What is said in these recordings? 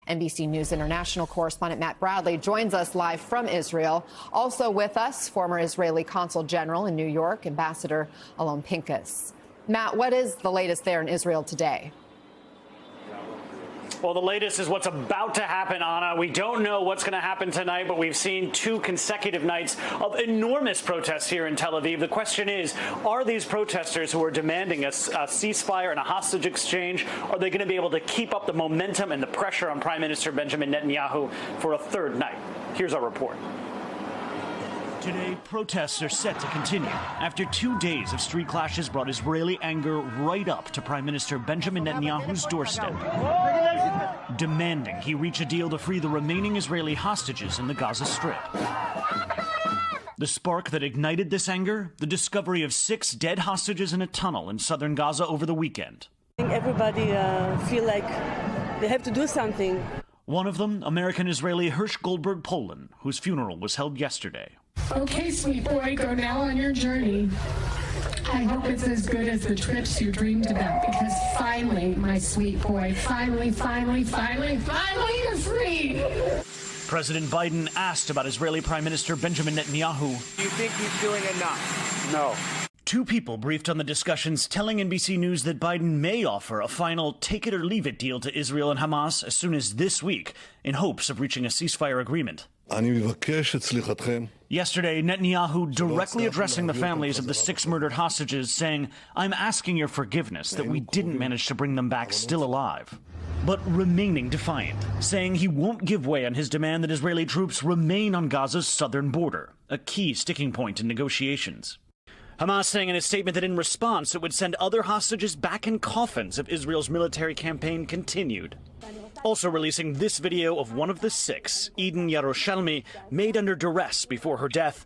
NBC News International correspondent Matt Bradley joins us live from Israel. Also with us, former Israeli Consul General in New York, Ambassador Alon Pincus. Matt, what is the latest there in Israel today? Well, the latest is what's about to happen, Anna. We don't know what's going to happen tonight, but we've seen 2 consecutive nights of enormous protests here in Tel Aviv. The question is, are these protesters who are demanding a ceasefire and a hostage exchange, are they going to be able to keep up the momentum and the pressure on Prime Minister Benjamin Netanyahu for a third night? Here's our report. Today, protests are set to continue after 2 days of street clashes brought Israeli anger right up to Prime Minister Benjamin Netanyahu's doorstep, demanding he reach a deal to free the remaining Israeli hostages in the Gaza Strip. The spark that ignited this anger, the discovery of 6 dead hostages in a tunnel in southern Gaza over the weekend. Everybody feel like they have to do something. One of them, American-Israeli Hirsch Goldberg Poland, whose funeral was held yesterday. Okay, sweet boy, go now on your journey. I hope it's as good as the trips you dreamed about, because finally, my sweet boy, finally, you're free. President Biden asked about Israeli Prime Minister Benjamin Netanyahu. Do you think he's doing enough? No. 2 people briefed on the discussions, telling NBC News that Biden may offer a final take-it-or-leave-it deal to Israel and Hamas as soon as this week, in hopes of reaching a ceasefire agreement. Yesterday, Netanyahu directly addressing the families of the 6 murdered hostages, saying, "I'm asking your forgiveness that we didn't manage to bring them back still alive," but remaining defiant, saying he won't give way on his demand that Israeli troops remain on Gaza's southern border, a key sticking point in negotiations. Hamas saying in a statement that in response it would send other hostages back in coffins if Israel's military campaign continued. Also releasing this video of one of the 6, Eden Yerushalmi, made under duress before her death.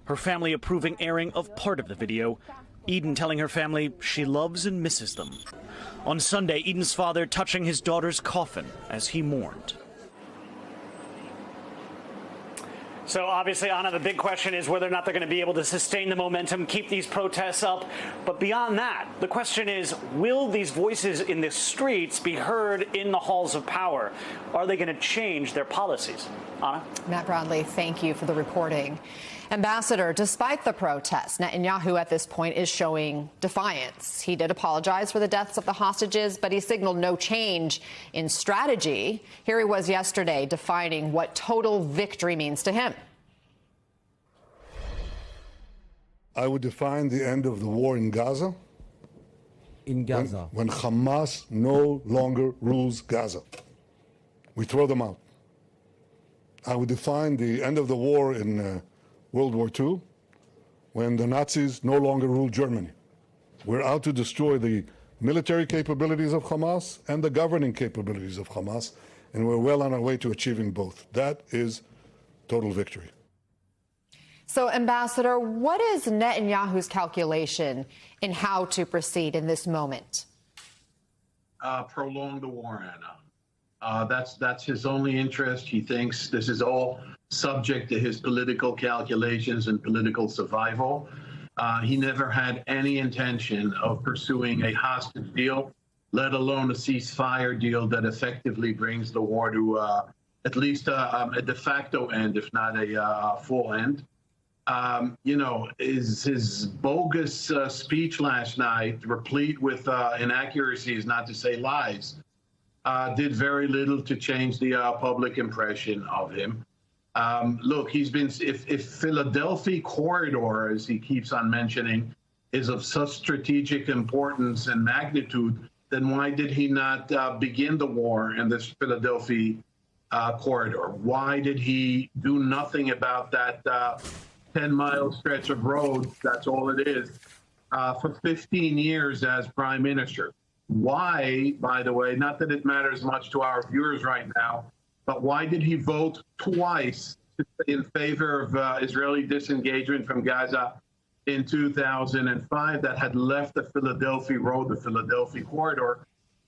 Her family approving airing of part of the video. Eden telling her family she loves and misses them. On Sunday, Eden's father touching his daughter's coffin as he mourned. So obviously, Anna, the big question is whether or not they're going to be able to sustain the momentum, keep these protests up. But beyond that, the question is, will these voices in the streets be heard in the halls of power? Are they going to change their policies? Anna? Matt Bradley, thank you for the reporting. Ambassador, despite the protests, Netanyahu at this point is showing defiance. He did apologize for the deaths of the hostages, but he signaled no change in strategy. Here he was yesterday defining what total victory means to him. I would define the end of the war in Gaza. When Hamas no longer rules Gaza. We throw them out. I would define the end of the war in World War II, when the Nazis no longer rule Germany. We're out to destroy the military capabilities of Hamas and the governing capabilities of Hamas, and we're well on our way to achieving both. That is total victory. So, Ambassador, what is Netanyahu's calculation in how to proceed in this moment? Prolong the war, Anna. That's his only interest. He thinks this is all subject to his political calculations and political survival. He never had any intention of pursuing a hostage deal, let alone a ceasefire deal that effectively brings the war to at least a de facto end, if not a full end. His bogus speech last night, replete with inaccuracies, not to say lies, did very little to change the public impression of him. Look, he's been, if Philadelphia corridor, as he keeps on mentioning, is of such strategic importance and magnitude, then why did he not begin the war in this Philadelphia corridor? Why did he do nothing about that 10-mile stretch of road, that's all it is, for 15 years as prime minister? Why, by the way, not that it matters much to our viewers right now, but why did he vote twice in favor of Israeli disengagement from Gaza in 2005 that had left the Philadelphia road, the Philadelphia corridor,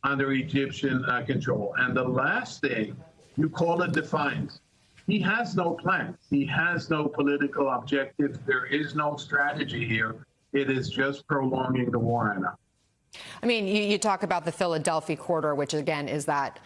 under Egyptian control? And the last thing, you call it defiance. He has no plan. He has no political objective. There is no strategy here. It is just prolonging the war, Anna. I mean, you talk about the Philadelphia corridor, which again is that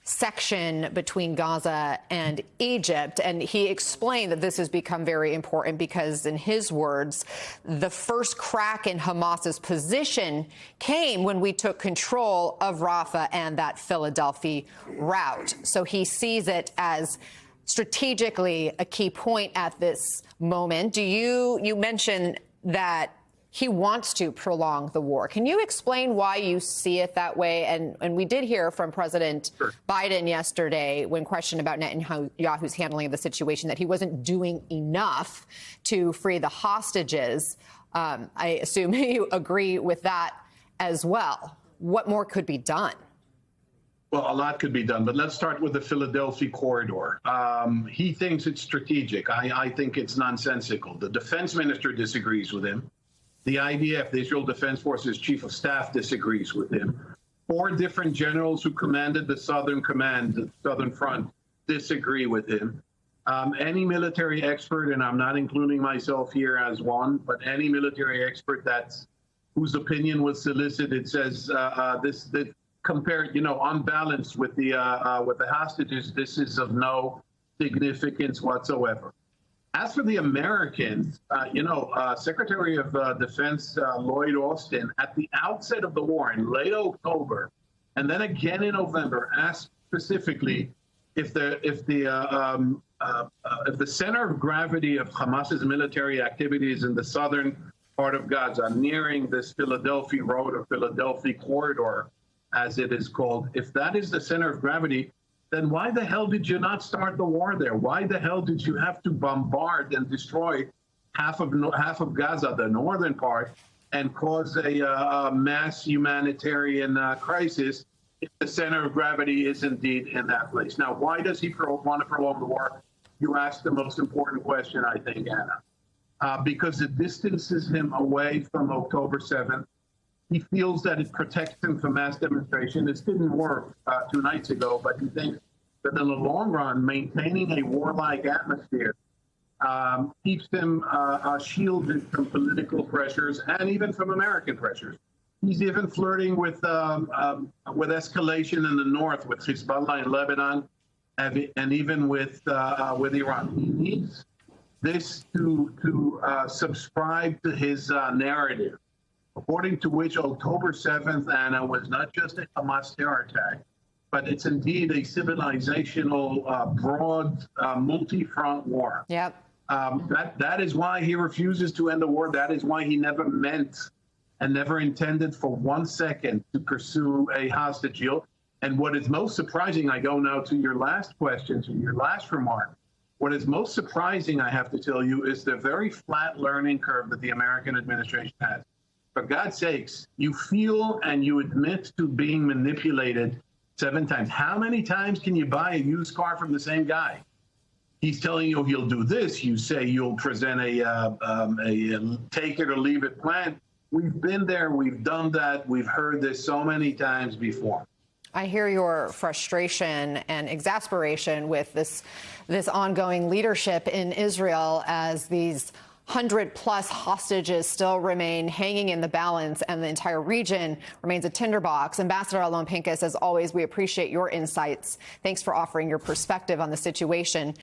section between Gaza and Egypt. And he explained that this has become very important because, in his words, the first crack in Hamas's position came when we took control of Rafah and that Philadelphia route. So he sees it as strategically a key point at this moment. You mentioned that he wants to prolong the war. Can you explain why you see it that way? And we did hear from President Biden yesterday, when questioned about Netanyahu's handling of the situation, that he wasn't doing enough to free the hostages. I assume you agree with that as well. What more could be done? Well, a lot could be done, but let's start with the Philadelphia corridor. He thinks it's strategic. I think it's nonsensical. The defense minister disagrees with him. The IDF, the Israel Defense Forces Chief of Staff, disagrees with him. 4 different generals who commanded the Southern Command, the Southern Front, disagree with him. Any military expert, and I'm not including myself here as one, but any military expert whose opinion was solicited says this compared, on balance with the hostages, this is of no significance whatsoever. As for the Americans, Secretary of Defense Lloyd Austin, at the outset of the war in late October, and then again in November, asked specifically if the center of gravity of Hamas's military activities in the southern part of Gaza, nearing this Philadelphia road or Philadelphia corridor, as it is called, if that is the center of gravity, then why the hell did you not start the war there? Why the hell did you have to bombard and destroy half of Gaza, the northern part, and cause a mass humanitarian crisis if the center of gravity is indeed in that place? Now, why does he want to prolong the war? You asked the most important question, I think, Anna. Because it distances him away from October 7th. He feels that it protects him from mass demonstration. This didn't work 2 nights ago, but he thinks that in the long run, maintaining a warlike atmosphere keeps him shielded from political pressures and even from American pressures. He's even flirting with escalation in the north, with Hezbollah in Lebanon, and even with Iran. He needs this to subscribe to his narrative, according to which October 7th, Anna, was not just a Hamas terror attack, but it's indeed a civilizational, broad, multi-front war. Yep. That is why he refuses to end the war. That is why he never meant and never intended for 1 second to pursue a hostage deal. And what is most surprising, I go now to your last question, to your last remark. What is most surprising, I have to tell you, is the very flat learning curve that the American administration has. For God's sakes, you feel and you admit to being manipulated 7 times. How many times can you buy a used car from the same guy? He's telling you he'll do this. You say you'll present a take it or leave it plan. We've been there. We've done that. We've heard this so many times before. I hear your frustration and exasperation with this ongoing leadership in Israel as these 100+ hostages still remain hanging in the balance and the entire region remains a tinderbox. Ambassador Alon Pincus, as always, we appreciate your insights. Thanks for offering your perspective on the situation.